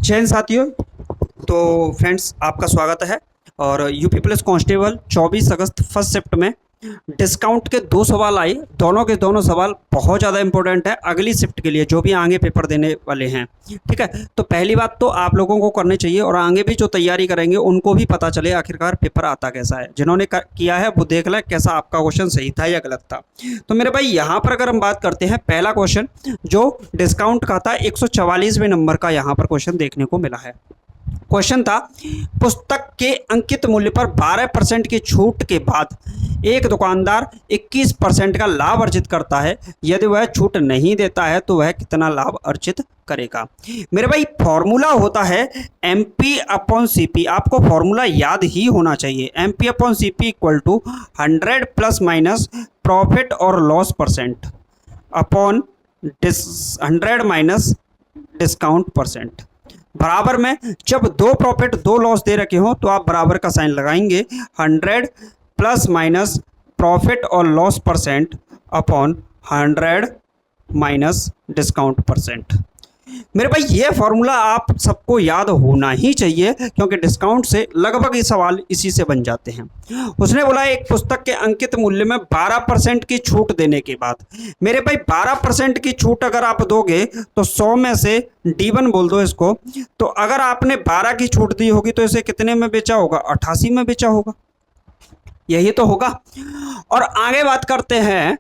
जय हिंद साथियों। तो फ्रेंड्स, आपका स्वागत है। और यूपी पुलिस कांस्टेबल 24 अगस्त फर्स्ट शिफ्ट में डिस्काउंट के 2 सवाल आए। दोनों के दोनों सवाल बहुत ज़्यादा इंपॉर्टेंट है अगली शिफ्ट के लिए, जो भी आगे पेपर देने वाले हैं। ठीक है, तो पहली बात तो आप लोगों को करनी चाहिए और आगे भी जो तैयारी करेंगे उनको भी पता चले आखिरकार पेपर आता कैसा है। जिन्होंने किया है वो देख लें कैसा आपका क्वेश्चन सही था या गलत था। तो मेरे भाई, यहाँ पर अगर हम बात करते हैं, पहला क्वेश्चन जो डिस्काउंट का था 144वें नंबर का यहाँ पर क्वेश्चन देखने को मिला है। क्वेश्चन था, पुस्तक के अंकित मूल्य पर 12% की छूट के बाद एक दुकानदार 21% का लाभ अर्जित करता है। यदि वह छूट नहीं देता है तो वह कितना लाभ अर्जित करेगा। मेरे भाई, फॉर्मूला होता है MP अपॉन CP। आपको फॉर्मूला याद ही होना चाहिए। MP upon CP equal to 100 plus minus profit और loss percent upon 100 minus discount percent. बराबर में जब दो प्रॉफिट दो लॉस दे रखे हो तो आप बराबर का साइन लगाएंगे। 100 प्लस माइनस प्रॉफिट और loss percent upon 100 minus discount percent. मेरे भाई, ये फॉर्मूला आप सबको याद होना ही चाहिए, क्योंकि डिस्काउंट से लगभग ये सवाल इसी से बन जाते हैं। उसने बोला एक पुस्तक के अंकित मूल्य में 12% की छूट देने के बाद। मेरे भाई, 12% की छूट अगर आप दोगे तो 100 में से D1 बोल दो इसको। तो अगर आपने 12 की छूट दी होगी तो इसे कितने में बेचा होगा? 88 में बेचा होगा। यही तो होगा। और आगे बात करते हैं,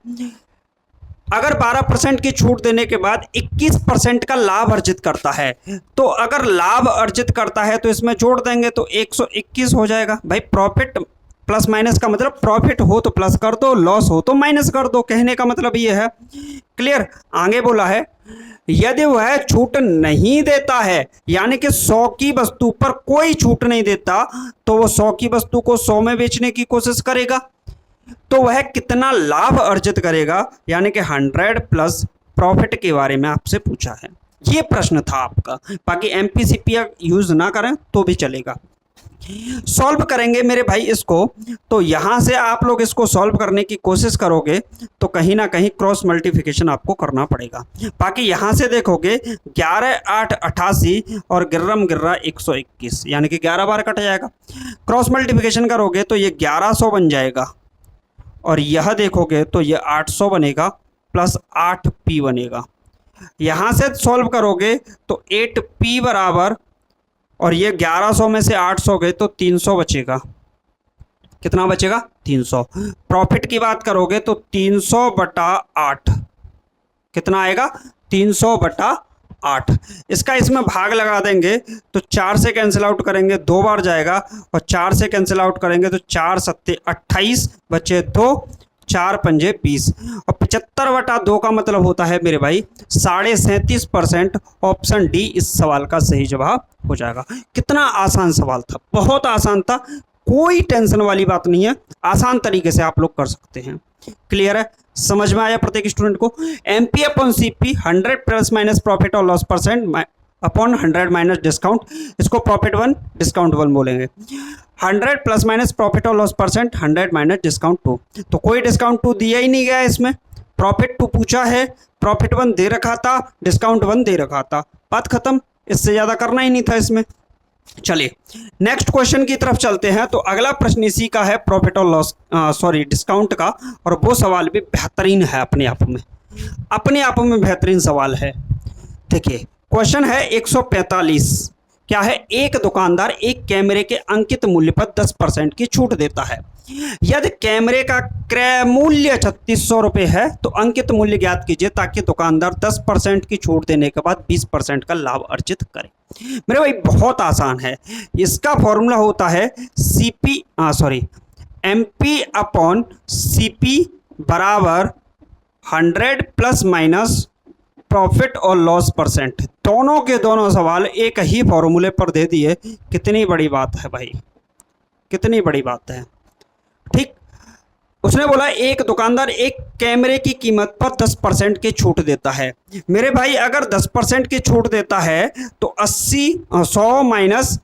अगर 12% की छूट देने के बाद 21% का लाभ अर्जित करता है, तो अगर लाभ अर्जित करता है तो इसमें जोड़ देंगे तो 121 हो जाएगा। भाई, प्रॉफिट प्लस माइनस का मतलब प्रॉफिट हो तो प्लस कर दो, लॉस हो तो माइनस कर दो। कहने का मतलब ये है। क्लियर? आगे बोला है, यदि वह छूट नहीं देता है, यानी कि 100 की वस्तु पर कोई छूट नहीं देता, तो वो 100 की वस्तु को 100 में बेचने की कोशिश करेगा। तो वह कितना लाभ अर्जित करेगा, यानी कि 100 प्लस प्रॉफिट के बारे में आपसे पूछा है। ये प्रश्न था आपका। बाकी MPCP यूज ना करें तो भी चलेगा। सॉल्व करेंगे मेरे भाई इसको, तो यहां से आप लोग इसको सॉल्व करने की कोशिश करोगे तो कहीं ना कहीं क्रॉस मल्टीप्लिकेशन आपको करना पड़ेगा। बाकी यहां से देखोगे 11 8 88 और गिर्रम गिर्रा 121, यानी कि 11 बार कट जाएगा। क्रॉस मल्टीप्लिकेशन करोगे तो ये 1100 बन जाएगा, और यह देखोगे तो ये 800 बनेगा प्लस 8P बनेगा। यहाँ से सॉल्व करोगे तो 8P बराबर, और ये 1100 में से 800 गए तो 300 बचेगा। कितना बचेगा? 300। प्रॉफिट की बात करोगे तो 300 बटा 8 कितना आएगा? 300 बटा 8। इसका इसमें भाग लगा देंगे तो 4 से कैंसिल आउट करेंगे, 2 बार जाएगा, और 4 से कैंसिल आउट करेंगे तो 4 सत्ते 28 बचे 2, 4 पंजे 20, और 75 बटा 2 का मतलब होता है मेरे भाई 37.5%। ऑप्शन डी इस सवाल का सही जवाब हो जाएगा। कितना आसान सवाल था, बहुत आसान था, कोई टेंशन वाली बात नहीं है। आसान तरीके से आप लोग कर सकते हैं। क्लियर है? समझ में आया प्रत्येक स्टूडेंट को? MP upon CP 100 plus minus profit और loss percent upon 100 minus discount. इसको प्रॉफिट 1 डिस्काउंट 1 बोलेंगे। 100 प्लस माइनस प्रॉफिट और लॉस परसेंट 100 माइनस डिस्काउंट 2। तो कोई डिस्काउंट 2 दिया ही नहीं गया इसमें। प्रॉफिट 2 पूछा है, प्रॉफिट 1 दे रखा था, डिस्काउंट 1 दे रखा था। बात खत्म। इससे ज़्यादा करना ही नहीं था इसमें। चलिए नेक्स्ट क्वेश्चन की तरफ चलते हैं। तो अगला प्रश्न इसी का है, प्रॉफिट और लॉस डिस्काउंट का, और वो सवाल भी बेहतरीन है अपने आप में बेहतरीन सवाल है। देखिए क्वेश्चन है 145। क्या है? एक दुकानदार एक कैमरे के अंकित मूल्य पर 10% की छूट देता है। यदि कैमरे का क्रय मूल्य 3600 रुपये है तो अंकित मूल्य ज्ञात कीजिए, ताकि दुकानदार 10% की छूट देने के बाद 20% का लाभ अर्जित करे। मेरे भाई, बहुत आसान है। इसका फॉर्मूला होता है MP अपॉन CP बराबर 100 प्लस माइनस प्रॉफिट और लॉस परसेंट। दोनों के दोनों सवाल एक ही फॉर्मूले पर दे दिए। कितनी बड़ी बात है भाई, कितनी बड़ी बात है। ठीक, उसने बोला एक दुकानदार एक कैमरे की कीमत पर 10% की छूट देता है। मेरे भाई, अगर 10% की छूट देता है तो 100 माइनस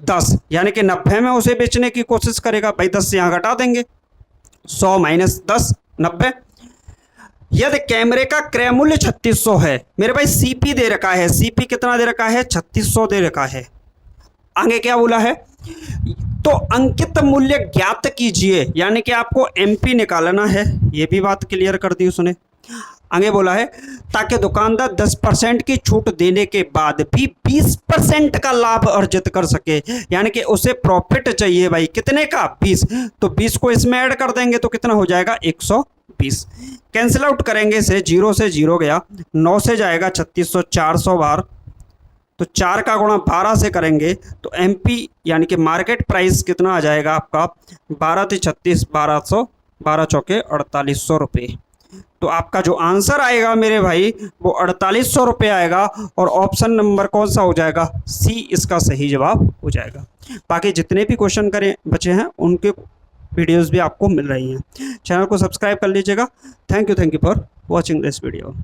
10 यानी कि 90 में उसे बेचने की कोशिश करेगा। भाई 10 से यहाँ घटा देंगे, 100 माइनस 10 90। यदि कैमरे का क्रय मूल्य 3600 है, मेरे भाई सीपी दे रखा है, सीपी कितना दे रखा है, 3600 दे रखा है। आगे क्या बोला है, तो अंकित मूल्य ज्ञात कीजिए, यानी कि आपको एमपी निकालना है, ये भी बात क्लियर कर दी उसने। आगे बोला है ताकि दुकानदार 10% की छूट देने के बाद भी 20% का लाभ अर्जित कर सके, यानी कि उसे प्रॉफिट चाहिए भाई, कितने का, 20, तो 20 को इसमें ऐड कर देंगे तो कितना हो जाएगा, 120। कैंसिल आउट करेंगे से 0 से 0 गया, 9 से जाएगा 3600, 400 बार, तो 4 का गुणा 12 से करेंगे तो एमपी यानी कि मार्केट प्राइस कितना आ जाएगा आपका, 12 × 36, 1200, 12 चौके 4800 रुपये। तो आपका जो आंसर आएगा मेरे भाई वो 4800 रुपये आएगा, और ऑप्शन नंबर कौन सा हो जाएगा, सी इसका सही जवाब हो जाएगा। बाकी जितने भी क्वेश्चन करें बचे हैं उनके वीडियोस भी आपको मिल रही हैं। चैनल को सब्सक्राइब कर लीजिएगा। Thank you for watching this video.